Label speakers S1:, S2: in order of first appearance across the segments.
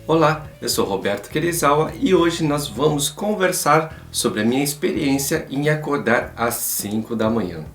S1: Olá, eu sou Roberto Querezawa e hoje nós vamos conversar sobre a minha experiência em acordar às 5 da manhã.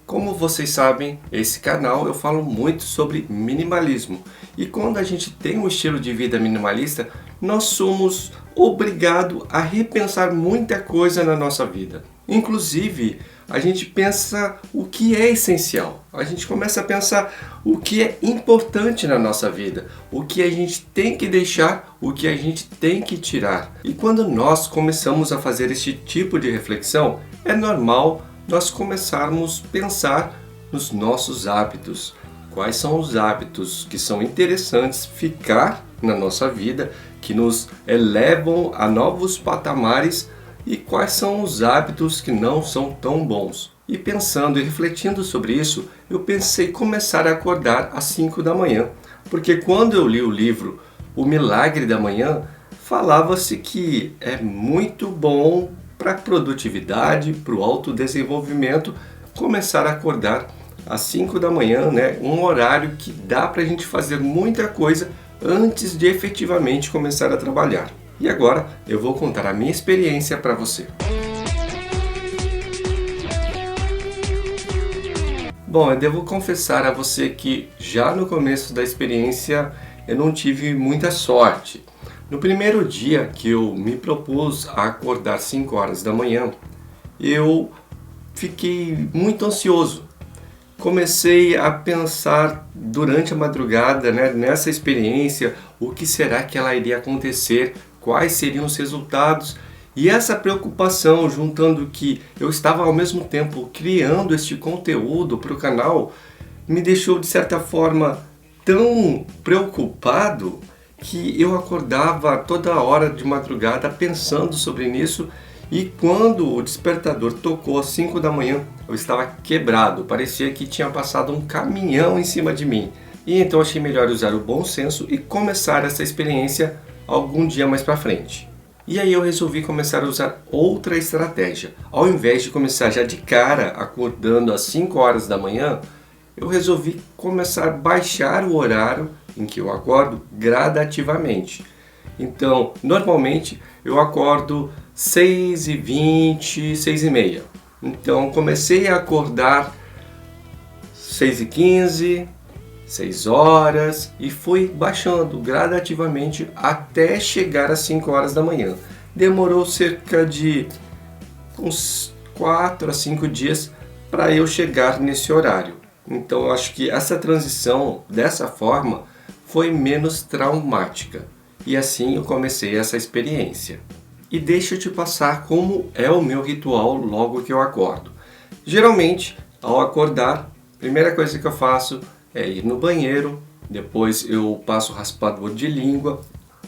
S1: Como vocês sabem, esse canal eu falo muito sobre minimalismo e quando a gente tem um estilo de vida minimalista, nós somos obrigados a repensar muita coisa na nossa vida. Inclusive, a gente pensa o que é essencial, a gente começa a pensar o que é importante na nossa vida, o que a gente tem que deixar, o que a gente tem que tirar. E quando nós começamos a fazer este tipo de reflexão, é normal nós começarmos a pensar nos nossos hábitos. Quais são os hábitos que são interessantes ficar na nossa vida, que nos elevam a novos patamares e quais são os hábitos que não são tão bons. E pensando e refletindo sobre isso, eu pensei em começar a acordar às 5 da manhã, porque quando eu li o livro O Milagre da Manhã, falava-se que é muito bom para a produtividade, para o autodesenvolvimento, começar a acordar às 5 da manhã, né? Um horário que dá para a gente fazer muita coisa antes de efetivamente começar a trabalhar. E agora eu vou contar a minha experiência para você. Bom, eu devo confessar a você que já no começo da experiência eu não tive muita sorte. No primeiro dia que eu me propus a acordar 5 horas da manhã, eu fiquei muito ansioso. Comecei a pensar durante a madrugada, né, nessa experiência, o que será que ela iria acontecer, quais seriam os resultados. E essa preocupação, juntando que eu estava ao mesmo tempo criando este conteúdo para o canal, me deixou de certa forma tão preocupado que eu acordava toda hora de madrugada pensando sobre isso. E quando o despertador tocou às 5 da manhã, eu estava quebrado, parecia que tinha passado um caminhão em cima de mim. E então achei melhor usar o bom senso e começar essa experiência algum dia mais para frente. E aí eu resolvi começar a usar outra estratégia. Ao invés de começar já de cara acordando às 5 horas da manhã, eu resolvi começar a baixar o horário em que eu acordo gradativamente. Então, normalmente eu acordo 6h20, 6h30. Então, comecei a acordar 6h15, 6 horas e fui baixando gradativamente até chegar às 5 horas da manhã. Demorou cerca de uns 4 a 5 dias para eu chegar nesse horário. Então, eu acho que essa transição dessa forma foi menos traumática. E assim eu comecei essa experiência. E deixa eu te passar como é o meu ritual logo que eu acordo. Geralmente, ao acordar, a primeira coisa que eu faço é ir no banheiro, depois eu passo raspador de língua,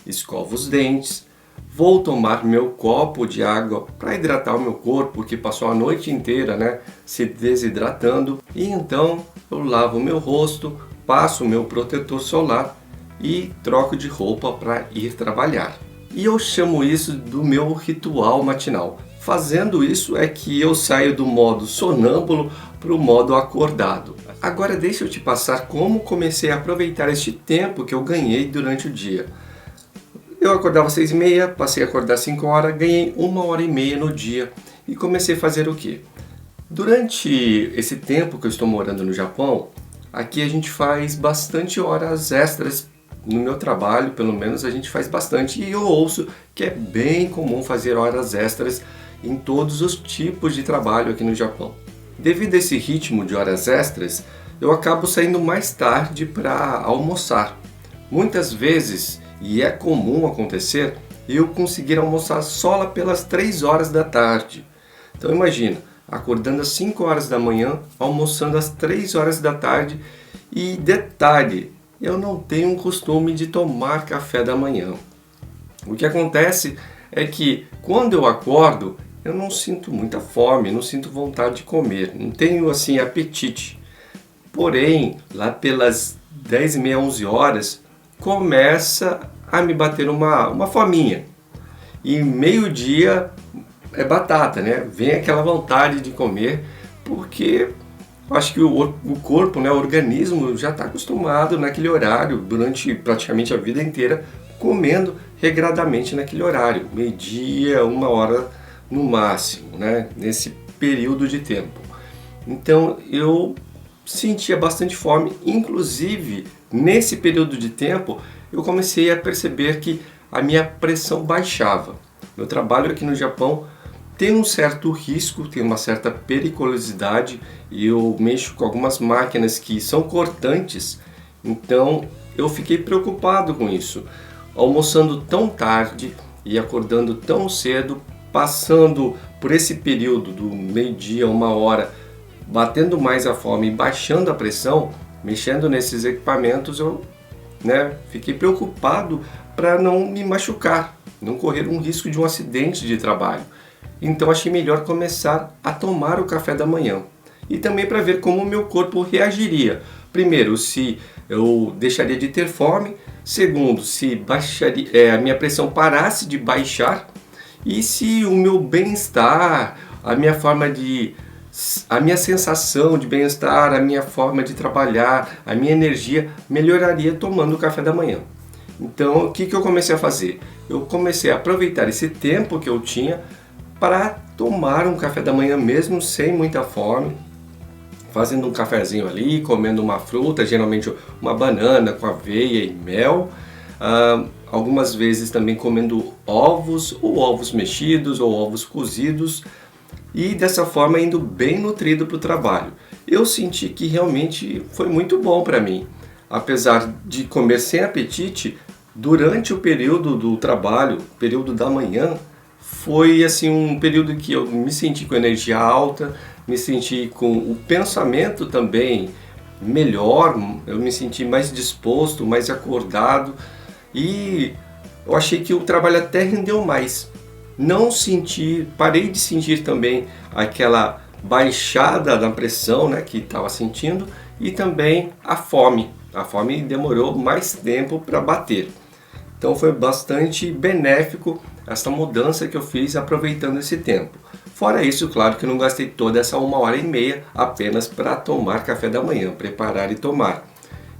S1: escovo os dentes, vou tomar meu copo de água para hidratar o meu corpo que passou a noite inteira, né, se desidratando. E então eu lavo o meu rosto, passo o meu protetor solar e troco de roupa para ir trabalhar. E eu chamo isso do meu ritual matinal. Fazendo isso é que eu saio do modo sonâmbulo para o modo acordado. Agora deixa eu te passar como comecei a aproveitar este tempo que eu ganhei durante o dia. Eu acordava às 6h30, passei a acordar às 5 horas, ganhei 1h30 no dia e comecei a fazer o quê? Durante esse tempo que eu estou morando no Japão, aqui a gente faz bastante horas extras. No meu trabalho, pelo menos, a gente faz bastante e eu ouço que é bem comum fazer horas extras em todos os tipos de trabalho aqui no Japão. Devido a esse ritmo de horas extras, eu acabo saindo mais tarde para almoçar. Muitas vezes, e é comum acontecer, eu conseguir almoçar só lá pelas 3 horas da tarde. Então imagina, acordando às 5 horas da manhã, almoçando às 3 horas da tarde e detalhe, eu não tenho um costume de tomar café da manhã. O que acontece é que quando eu acordo, eu não sinto muita fome, não sinto vontade de comer, não tenho assim apetite. Porém, lá pelas 10h30, 11 horas, começa a me bater uma fominha. E meio-dia é batata, né? Vem aquela vontade de comer, porque Acho que o corpo, né, o organismo já está acostumado naquele horário, durante praticamente a vida inteira, comendo regradamente naquele horário, meio-dia, 1 hora no máximo, né, nesse período de tempo. Então eu sentia bastante fome, inclusive nesse período de tempo eu comecei a perceber que a minha pressão baixava. Meu trabalho aqui no Japão tem um certo risco, tem uma certa periculosidade e eu mexo com algumas máquinas que são cortantes, então eu fiquei preocupado com isso. Almoçando tão tarde e acordando tão cedo, passando por esse período do meio-dia, 1 hora, batendo mais a fome e baixando a pressão, mexendo nesses equipamentos, eu fiquei preocupado para não me machucar, não correr um risco de um acidente de trabalho. Então achei melhor começar a tomar o café da manhã. E também para ver como o meu corpo reagiria. Primeiro, se eu deixaria de ter fome. Segundo, se a minha pressão parasse de baixar. E se o meu bem-estar, a minha sensação de bem-estar, a minha forma de trabalhar, a minha energia melhoraria tomando o café da manhã. Então, o que eu comecei a fazer? Eu comecei a aproveitar esse tempo que eu tinha para tomar um café da manhã mesmo sem muita fome, fazendo um cafezinho ali, comendo uma fruta, geralmente uma banana com aveia e mel, algumas vezes também comendo ovos, ou ovos mexidos, ou ovos cozidos, e dessa forma indo bem nutrido para o trabalho. Eu senti que realmente foi muito bom para mim, apesar de comer sem apetite, durante o período do trabalho, período da manhã, foi assim um período que eu me senti com energia alta, me senti com o pensamento também melhor, eu me senti mais disposto, mais acordado e eu achei que o trabalho até rendeu mais. Parei de sentir também aquela baixada na pressão, né, que estava sentindo, e também a fome. A fome demorou mais tempo para bater. Então foi bastante benéfico essa mudança que eu fiz aproveitando esse tempo. Fora isso, claro que eu não gastei toda essa 1 hora e meia apenas para tomar café da manhã, preparar e tomar.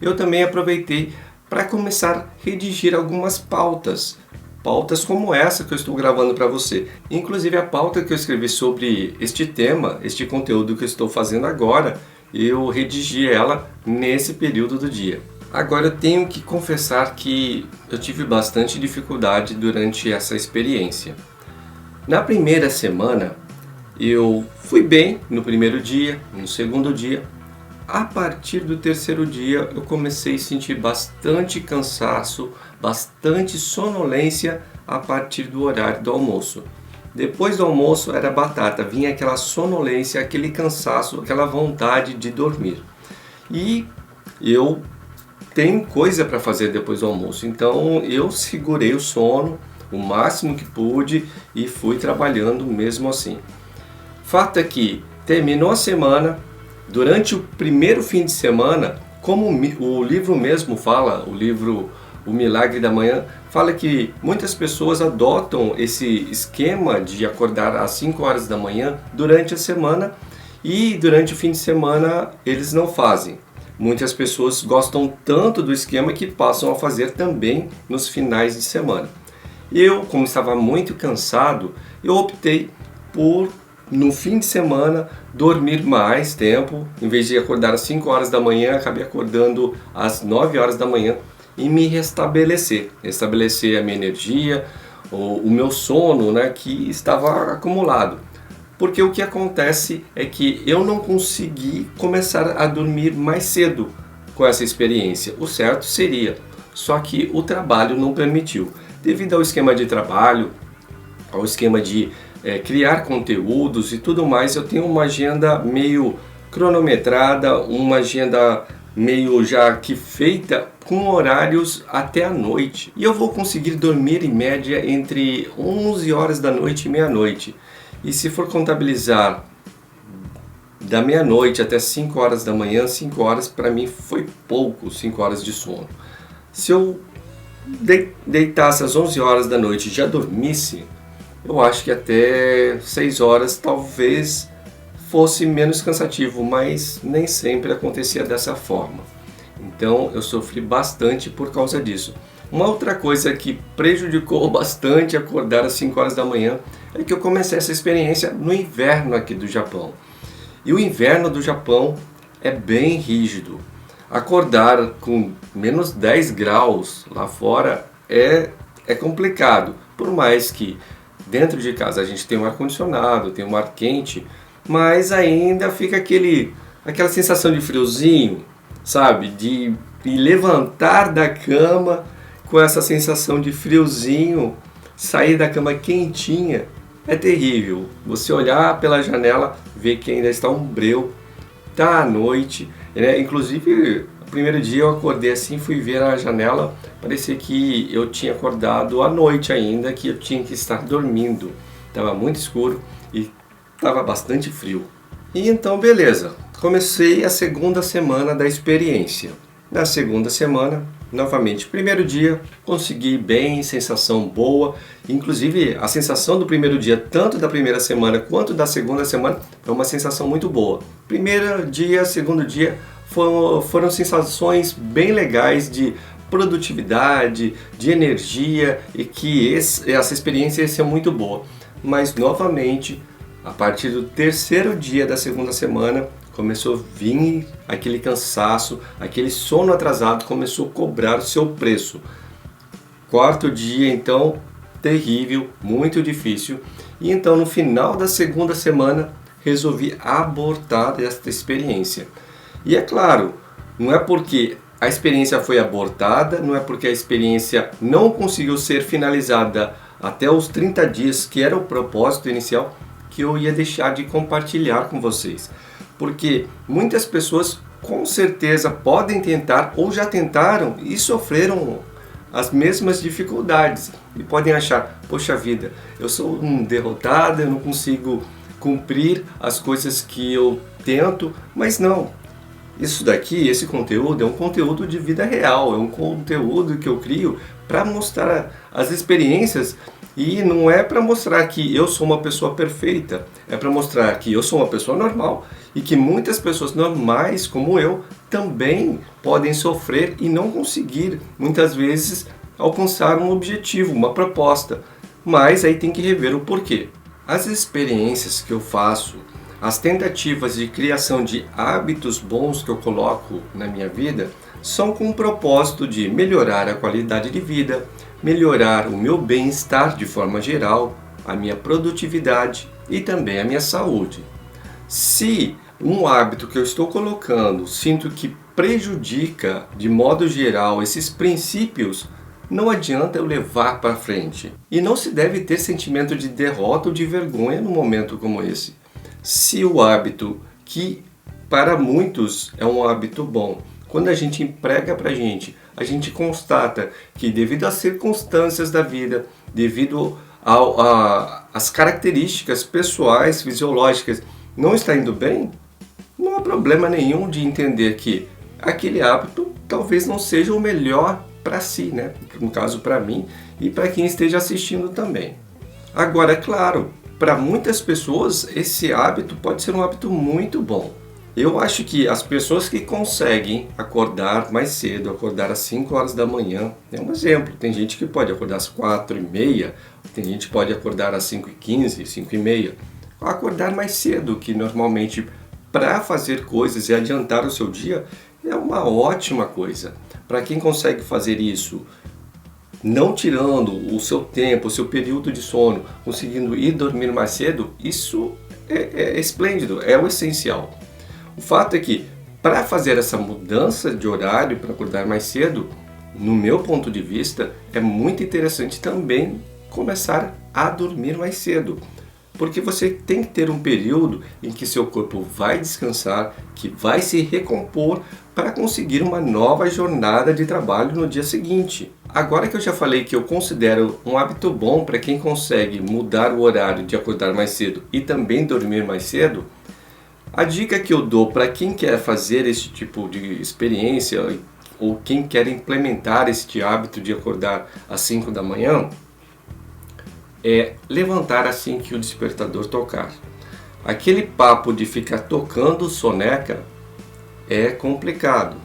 S1: Eu também aproveitei para começar a redigir algumas pautas como essa que eu estou gravando para você. Inclusive a pauta que eu escrevi sobre este tema, este conteúdo que eu estou fazendo agora, eu redigi ela nesse período do dia. Agora eu tenho que confessar que eu tive bastante dificuldade durante essa experiência. Na primeira semana eu fui bem no primeiro dia, no segundo dia. A partir do terceiro dia eu comecei a sentir bastante cansaço, bastante sonolência a partir do horário do almoço. Depois do almoço era batata, vinha aquela sonolência, aquele cansaço, aquela vontade de dormir. E eu tenho coisa para fazer depois do almoço, então eu segurei o sono o máximo que pude e fui trabalhando mesmo assim. Fato é que terminou a semana, durante o primeiro fim de semana, como o livro mesmo fala, o livro O Milagre da Manhã, fala que muitas pessoas adotam esse esquema de acordar às 5 horas da manhã durante a semana e durante o fim de semana eles não fazem. Muitas pessoas gostam tanto do esquema que passam a fazer também nos finais de semana. Eu, como estava muito cansado, eu optei por, no fim de semana, dormir mais tempo. Em vez de acordar às 5 horas da manhã, acabei acordando às 9 horas da manhã e me restabelecer a minha energia, o meu sono, né, que estava acumulado. Porque o que acontece é que eu não consegui começar a dormir mais cedo com essa experiência. O certo seria, só que o trabalho não permitiu. Devido ao esquema de trabalho, ao esquema de criar conteúdos e tudo mais, eu tenho uma agenda meio cronometrada, uma agenda meio já que feita com horários até a noite. E eu vou conseguir dormir em média entre 11 horas da noite e meia-noite. E se for contabilizar da meia-noite até 5 horas da manhã, 5 horas para mim foi pouco, 5 horas de sono. Se eu deitasse às 11 horas da noite e já dormisse, eu acho que até 6 horas talvez fosse menos cansativo, mas nem sempre acontecia dessa forma. Então eu sofri bastante por causa disso. Uma outra coisa que prejudicou bastante acordar às 5 horas da manhã é que eu comecei essa experiência no inverno aqui do Japão. E o inverno do Japão é bem rígido. Acordar com menos 10 graus lá fora é complicado. Por mais que dentro de casa a gente tem um ar-condicionado, tem um ar quente, mas ainda fica aquela sensação de friozinho, sabe? De levantar da cama com essa sensação de friozinho, sair da cama quentinha, é terrível. Você olhar pela janela, ver que ainda está um breu, tá à noite, né? Inclusive, no primeiro dia eu acordei assim, fui ver a janela, parecia que eu tinha acordado à noite ainda, que eu tinha que estar dormindo. Estava muito escuro e estava bastante frio. E então, beleza, comecei a segunda semana da experiência. Na segunda semana, novamente, primeiro dia, consegui bem, sensação boa. Inclusive, a sensação do primeiro dia, tanto da primeira semana quanto da segunda semana, foi uma sensação muito boa. Primeiro dia, segundo dia, foram sensações bem legais de produtividade, de energia e que essa experiência ia ser muito boa. Mas, novamente, a partir do terceiro dia da segunda semana, começou a vir aquele cansaço, aquele sono atrasado começou a cobrar o seu preço. Quarto dia, então, terrível, muito difícil. E então, no final da segunda semana, resolvi abortar esta experiência. E é claro, não é porque a experiência foi abortada, não é porque a experiência não conseguiu ser finalizada até os 30 dias, que era o propósito inicial, que eu ia deixar de compartilhar com vocês. Porque muitas pessoas com certeza podem tentar ou já tentaram e sofreram as mesmas dificuldades e podem achar, poxa vida, eu sou um derrotado, eu não consigo cumprir as coisas que eu tento, mas não. Isso daqui, esse conteúdo é um conteúdo de vida real, é um conteúdo que eu crio para mostrar as experiências. E não é para mostrar que eu sou uma pessoa perfeita, é para mostrar que eu sou uma pessoa normal e que muitas pessoas normais como eu também podem sofrer e não conseguir, muitas vezes, alcançar um objetivo, uma proposta. Mas aí tem que rever o porquê. As experiências que eu faço, as tentativas de criação de hábitos bons que eu coloco na minha vida, são com o propósito de melhorar a qualidade de vida, melhorar o meu bem-estar de forma geral, a minha produtividade e também a minha saúde. Se um hábito que eu estou colocando sinto que prejudica de modo geral esses princípios, não adianta eu levar para frente. E não se deve ter sentimento de derrota ou de vergonha num momento como esse. Se o hábito, que para muitos é um hábito bom, quando a gente emprega para a gente constata que devido às circunstâncias da vida, devido às características pessoais, fisiológicas, não está indo bem, não há problema nenhum de entender que aquele hábito talvez não seja o melhor para si, né? No caso para mim e para quem esteja assistindo também. Agora, é claro, para muitas pessoas esse hábito pode ser um hábito muito bom. Eu acho que as pessoas que conseguem acordar mais cedo, acordar às 5 horas da manhã, é um exemplo. Tem gente que pode acordar às 4h30, tem gente que pode acordar às 5h15, 5h30. Acordar mais cedo, que normalmente para fazer coisas e adiantar o seu dia, é uma ótima coisa. Para quem consegue fazer isso, não tirando o seu tempo, o seu período de sono, conseguindo ir dormir mais cedo, isso é esplêndido, é o essencial. O fato é que, para fazer essa mudança de horário, para acordar mais cedo, no meu ponto de vista, é muito interessante também começar a dormir mais cedo. Porque você tem que ter um período em que seu corpo vai descansar, que vai se recompor para conseguir uma nova jornada de trabalho no dia seguinte. Agora que eu já falei que eu considero um hábito bom para quem consegue mudar o horário de acordar mais cedo e também dormir mais cedo, a dica que eu dou para quem quer fazer esse tipo de experiência ou quem quer implementar este hábito de acordar às 5 da manhã é levantar assim que o despertador tocar. Aquele papo de ficar tocando soneca é complicado.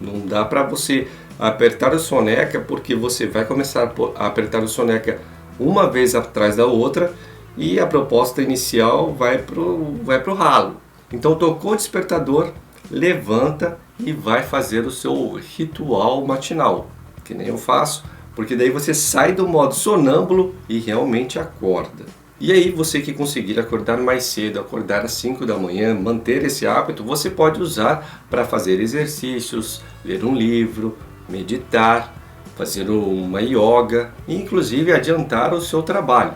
S1: Não dá para você apertar o soneca, porque você vai começar a apertar o soneca uma vez atrás da outra e a proposta inicial vai pro ralo. Então tocou o despertador, levanta e vai fazer o seu ritual matinal, que nem eu faço, porque daí você sai do modo sonâmbulo e realmente acorda. E aí você que conseguir acordar mais cedo, acordar às 5 da manhã, manter esse hábito, você pode usar para fazer exercícios, ler um livro, meditar, fazer uma yoga e inclusive adiantar o seu trabalho.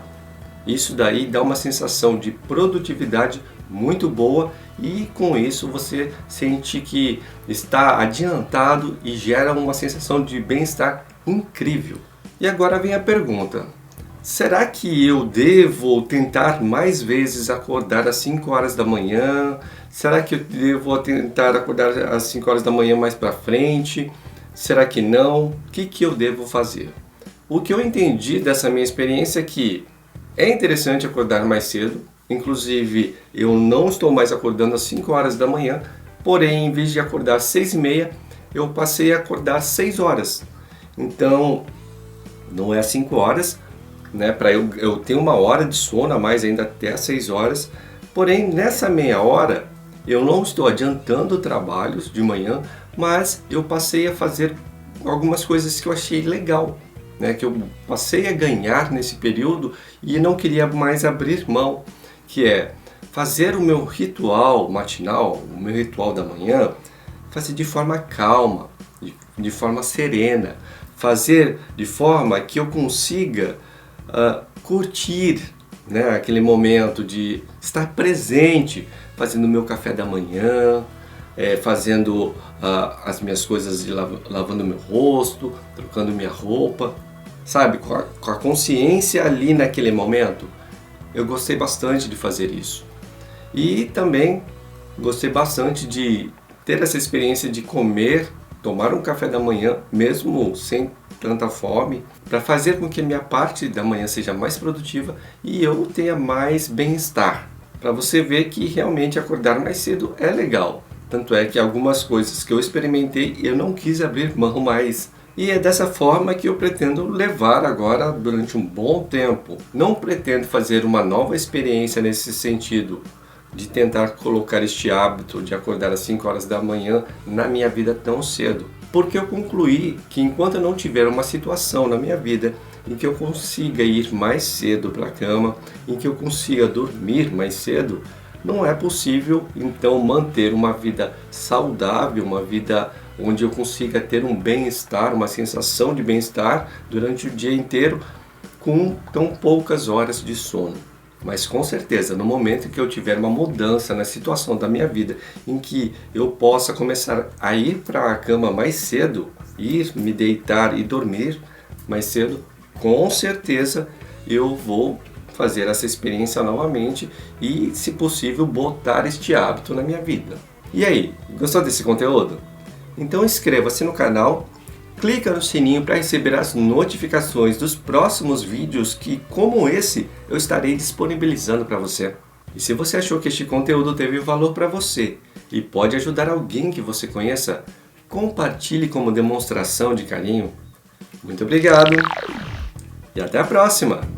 S1: Isso daí dá uma sensação de produtividade muito boa e com isso você sente que está adiantado e gera uma sensação de bem-estar incrível. E agora vem a pergunta: será que eu devo tentar mais vezes acordar às 5 horas da manhã? Será que eu devo tentar acordar às 5 horas da manhã mais para frente? Será que não? O que eu devo fazer? O que eu entendi dessa minha experiência é que é interessante acordar mais cedo. Inclusive, eu não estou mais acordando às 5 horas da manhã, porém, em vez de acordar às 6h30, eu passei a acordar às 6 horas. Então, não é às 5 horas, né? Para eu ter uma hora de sono a mais ainda até às 6 horas. Porém, nessa meia hora, eu não estou adiantando trabalhos de manhã, mas eu passei a fazer algumas coisas que eu achei legal, né? Que eu passei a ganhar nesse período e não queria mais abrir mão, que é fazer o meu ritual matinal, o meu ritual da manhã, fazer de forma calma, de forma serena, fazer de forma que eu consiga curtir, né, aquele momento de estar presente, fazendo o meu café da manhã, fazendo as minhas coisas, lavando meu rosto, trocando minha roupa, sabe, com a consciência ali naquele momento. Eu gostei bastante de fazer isso. E também gostei bastante de ter essa experiência de comer, tomar um café da manhã, mesmo sem tanta fome, para fazer com que a minha parte da manhã seja mais produtiva e eu tenha mais bem-estar. Para você ver que realmente acordar mais cedo é legal. Tanto é que algumas coisas que eu experimentei eu não quis abrir mão mais. E é dessa forma que eu pretendo levar agora durante um bom tempo. Não pretendo fazer uma nova experiência nesse sentido, de tentar colocar este hábito de acordar às 5 horas da manhã na minha vida tão cedo. Porque eu concluí que enquanto eu não tiver uma situação na minha vida em que eu consiga ir mais cedo para a cama, em que eu consiga dormir mais cedo, não é possível então manter uma vida saudável, uma vida onde eu consiga ter um bem-estar, uma sensação de bem-estar durante o dia inteiro com tão poucas horas de sono. Mas com certeza, no momento que eu tiver uma mudança na situação da minha vida, em que eu possa começar a ir para a cama mais cedo, ir me deitar e dormir mais cedo, com certeza eu vou fazer essa experiência novamente e, se possível, botar este hábito na minha vida. E aí, gostou desse conteúdo? Então inscreva-se no canal, clica no sininho para receber as notificações dos próximos vídeos que, como esse, eu estarei disponibilizando para você. E se você achou que este conteúdo teve valor para você e pode ajudar alguém que você conheça, compartilhe como demonstração de carinho. Muito obrigado e até a próxima!